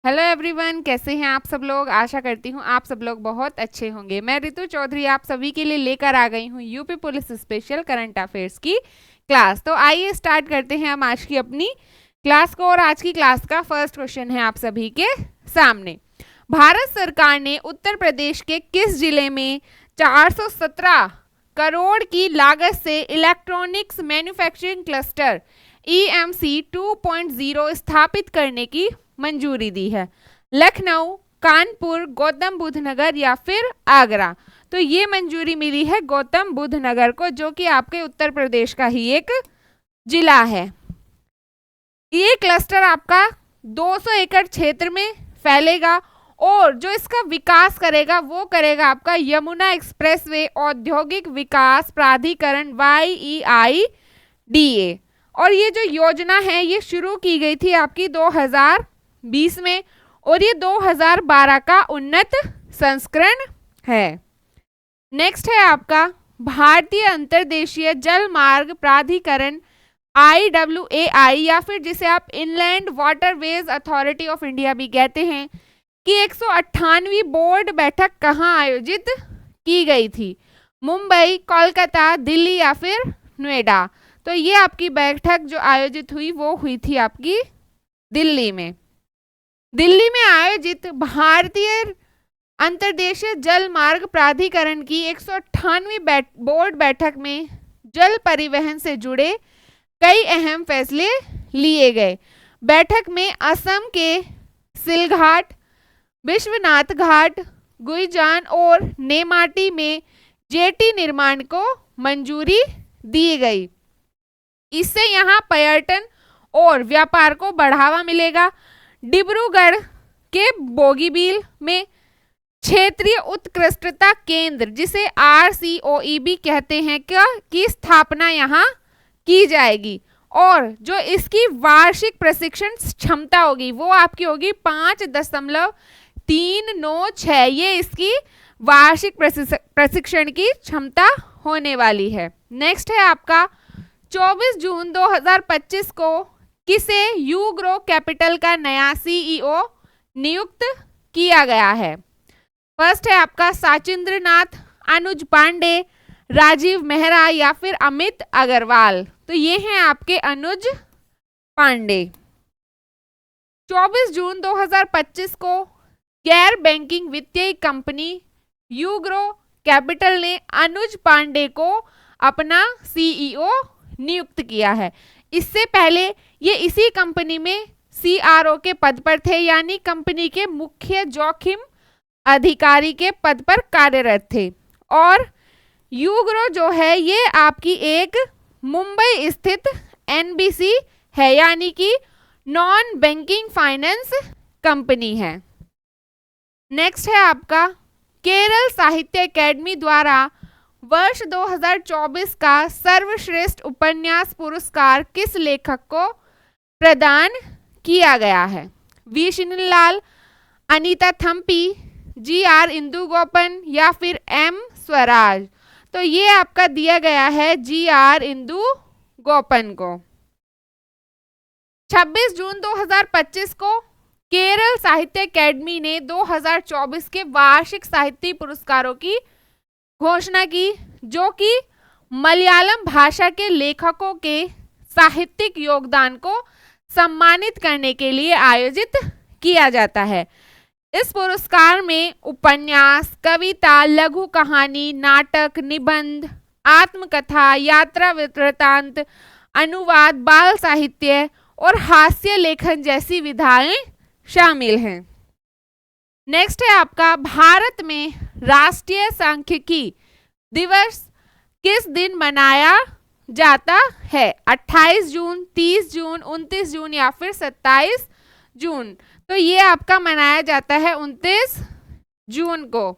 Hello everyone, कैसे हैं आप सब लोग। आशा करती हूँ आप सब लोग बहुत अच्छे होंगे। मैं रितु चौधरी आप सभी के लिए लेकर आ गई हूँ UP police special current affairs की क्लास। तो आइए स्टार्ट करते हैं हम आज की अपनी क्लास को। और आज की क्लास का फर्स्ट क्वेश्चन है आप सभी के सामने। भारत सरकार ने उत्तर प्रदेश के किस जिले में 417 करोड़ की लागत से इलेक्ट्रॉनिक्स मैन्युफैक्चरिंग क्लस्टर EMC 2.0 स्थापित करने की मंजूरी दी है? लखनऊ, कानपुर, गौतम बुद्ध नगर या फिर आगरा? तो ये मंजूरी मिली है गौतम बुद्ध नगर को, जो कि आपके उत्तर प्रदेश का ही एक जिला है। ये क्लस्टर आपका 200 एकड़ क्षेत्र में फैलेगा और जो इसका विकास करेगा वो करेगा आपका यमुना एक्सप्रेसवे औद्योगिक विकास प्राधिकरण YEIDA। और ये जो योजना है ये शुरू की गई थी आपकी 2020 में और ये 2012 का उन्नत संस्करण है। नेक्स्ट है आपका भारतीय अंतर्देशीय जल मार्ग प्राधिकरण IWAI या फिर जिसे आप inland waterways authority of India भी कहते हैं कि 198वीं बोर्ड बैठक कहाँ आयोजित की गई थी? मुंबई, कोलकाता, दिल्ली या फिर नोएडा? तो ये आपकी बैठक जो आयोजित हुई वो हुई थी आपकी दिल्ली में। दिल्ली में आयोजित भारतीय अंतर्देशीय जल मार्ग प्राधिकरण की 198वीं बोर्ड बैठक में जल परिवहन से जुड़े कई अहम फैसले लिए गए। बैठक में असम के सिलघाट, विश्वनाथ घाट, गुईजान और नेमाटी में जेटी निर्माण को मंजूरी दी गई। इससे यहाँ पर्यटन और व्यापार को बढ़ावा मिलेगा। डिब्रूगढ़ के बोगीबील में क्षेत्रीय उत्कृष्टता केंद्र जिसे RCOE भी कहते हैं की स्थापना यहाँ की जाएगी और जो इसकी वार्षिक प्रशिक्षण क्षमता होगी वो आपकी होगी 5.396। ये इसकी वार्षिक प्रशिक्षण की क्षमता होने वाली है। नेक्स्ट है आपका 24 जून 2025 को किसे यूग्रो कैपिटल का नया CEO नियुक्त किया गया है? फर्स्ट है आपका साचिंद्र नाथ, अनुज पांडे, राजीव मेहरा या फिर अमित अग्रवाल? तो ये हैं आपके अनुज पांडे। 24 जून 2025 को गैर बैंकिंग वित्तीय कंपनी यूग्रो कैपिटल ने अनुज पांडे को अपना CEO नियुक्त किया है। इससे पहले ये इसी कंपनी में CRO के पद पर थे, यानी कंपनी के मुख्य जोखिम अधिकारी के पद पर कार्यरत थे। और यूग्रो जो है ये आपकी एक मुंबई स्थित NBC है, यानी कि नॉन बैंकिंग फाइनेंस कंपनी है। नेक्स्ट है आपका केरल साहित्य अकेडमी द्वारा वर्ष 2024 का सर्वश्रेष्ठ उपन्यास पुरस्कार किस लेखक को प्रदान किया गया है? V श्रीनिलाल, अनीता थम्पी, GR इंदुगोपन या फिर M स्वराज? तो ये आपका दिया गया है GR इंदुगोपन को। 26 जून 2025 को केरल साहित्य अकेडमी ने 2024 के वार्षिक साहित्य पुरस्कारों की घोषणा की, जो कि मलयालम भाषा के लेखकों के साहित्यिक योगदान को सम्मानित करने के लिए आयोजित किया जाता है। इस पुरस्कार में उपन्यास, कविता, लघु कहानी, नाटक, निबंध, आत्मकथा, यात्रा वृत्तांत, अनुवाद, बाल साहित्य और हास्य लेखन जैसी विधाएं शामिल हैं। नेक्स्ट है आपका भारत में राष्ट्रीय सांख्यिकी दिवस किस दिन मनाया जाता है? 28 जून, 30 जून, 29 जून या फिर 27 जून? तो ये आपका मनाया जाता है 29 जून को।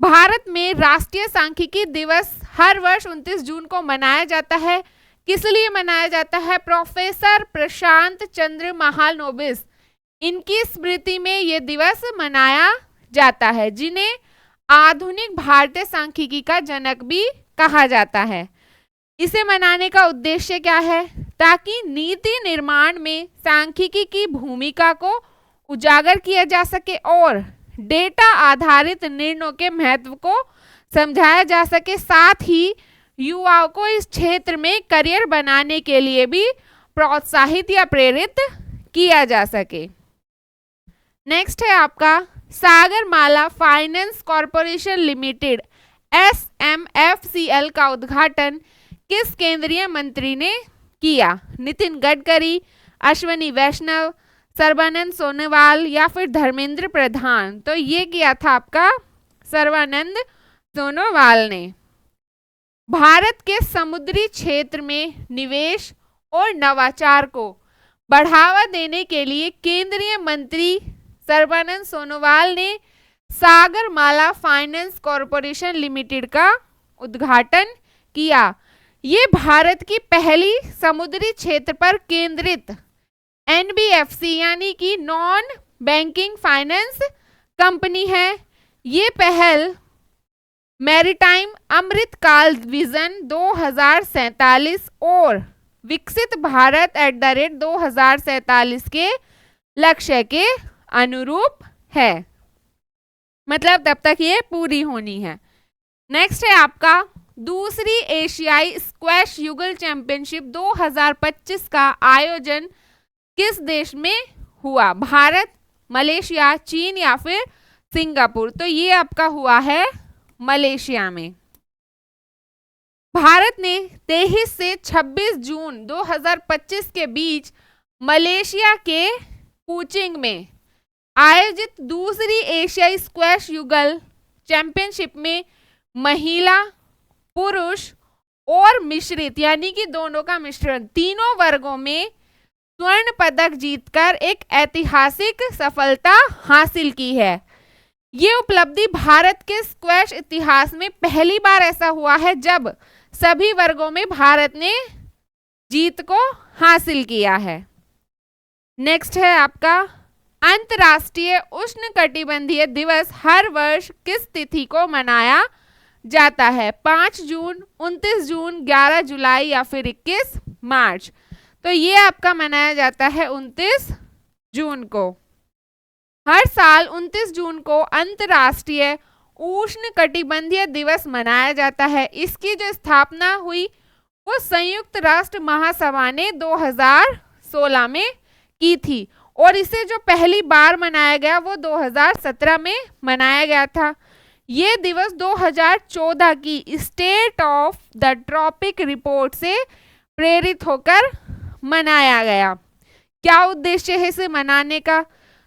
भारत में राष्ट्रीय सांख्यिकी दिवस हर वर्ष 29 जून को मनाया जाता है। किस लिए मनाया जाता है? प्रोफेसर प्रशांत चंद्र महालनोबिस, इनकी स्मृति में ये दिवस मनाया जाता है, जिन्हें आधुनिक भारतीय सांख्यिकी का जनक भी कहा जाता है। इसे मनाने का उद्देश्य क्या है? ताकि नीति निर्माण में सांख्यिकी की भूमिका को उजागर किया जा सके और डेटा आधारित निर्णयों के महत्व को समझाया जा सके, साथ ही युवाओं को इस क्षेत्र में करियर बनाने के लिए भी प्रोत्साहित या प्रेरित किया जा सके। नेक्स्ट है आपका Sagarmala finance corporation limited SMFCL का उद्घाटन किस केंद्रीय मंत्री ने किया? नितिन गडकरी, अश्विनी वैष्णव, सर्बानंद सोनोवाल या फिर धर्मेंद्र प्रधान? तो ये किया था आपका सर्बानंद सोनोवाल ने। भारत के समुद्री क्षेत्र में निवेश और नवाचार को बढ़ावा देने के लिए केंद्रीय मंत्री सर्बानंद सोनोवाल ने सागरमाला फाइनेंस कॉरपोरेशन लिमिटेड का उद्घाटन किया। ये भारत की पहली समुद्री क्षेत्र पर केंद्रित NBFC यानी कि नॉन बैंकिंग फाइनेंस कंपनी है। ये पहल मैरीटाइम अमृतकाल विजन 2047 और विकसित भारत @2047 के लक्ष्य के अनुरूप है, मतलब तब तक ये पूरी होनी है। नेक्स्ट है आपका दूसरी एशियाई स्क्वैश युगल चैंपियनशिप 2025 का आयोजन किस देश में हुआ? भारत, मलेशिया, चीन या फिर सिंगापुर? तो ये आपका हुआ है मलेशिया में। भारत ने 23 से 26 जून 2025 के बीच मलेशिया के कुचिंग में आयोजित दूसरी एशियाई स्क्वैश युगल चैंपियनशिप में महिला, पुरुष और मिश्रित यानी कि दोनों का मिश्रण तीनों वर्गों में स्वर्ण पदक जीतकर एक ऐतिहासिक सफलता हासिल की है। ये उपलब्धि भारत के स्क्वैश इतिहास में पहली बार ऐसा हुआ है जब सभी वर्गों में भारत ने जीत को हासिल किया है। नेक्स्ट है आपका अंतर्राष्ट्रीय उष्णकटिबंधीय दिवस हर वर्ष किस तिथि को मनाया जाता है? 5 जून, 29 जून, 11 जुलाई या फिर 21 मार्च? तो ये आपका मनाया जाता है 29 जून को। हर साल 29 जून को अंतर्राष्ट्रीय उष्णकटिबंधीय दिवस मनाया जाता है। इसकी जो स्थापना हुई वो संयुक्त राष्ट्र महासभा ने 2016 में की थी और इसे जो पहली बार मनाया गया वो 2017 में मनाया गया था। ये दिवस 2014 की state of the tropic report से प्रेरित होकर मनाया गया। क्या उद्देश्य है इसे मनाने का?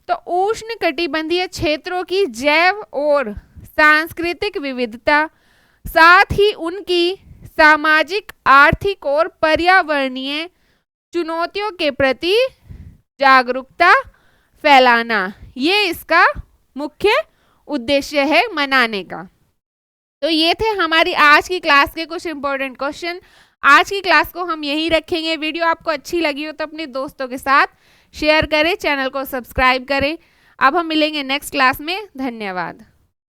तो उष्णकटिबंधीय क्षेत्रों की जैव और सांस्कृतिक विविधता, साथ ही उनकी सामाजिक, आर्थिक और पर्यावरणीय चुनौतियों के प्रति जागरूकता फैलाना, ये इसका मुख्य उद्देश्य है मनाने का। तो ये थे हमारी आज की क्लास के कुछ इंपॉर्टेंट क्वेश्चन। आज की क्लास को हम यहीं रखेंगे। वीडियो आपको अच्छी लगी हो तो अपने दोस्तों के साथ शेयर करें, चैनल को सब्सक्राइब करें। अब हम मिलेंगे नेक्स्ट क्लास में। धन्यवाद।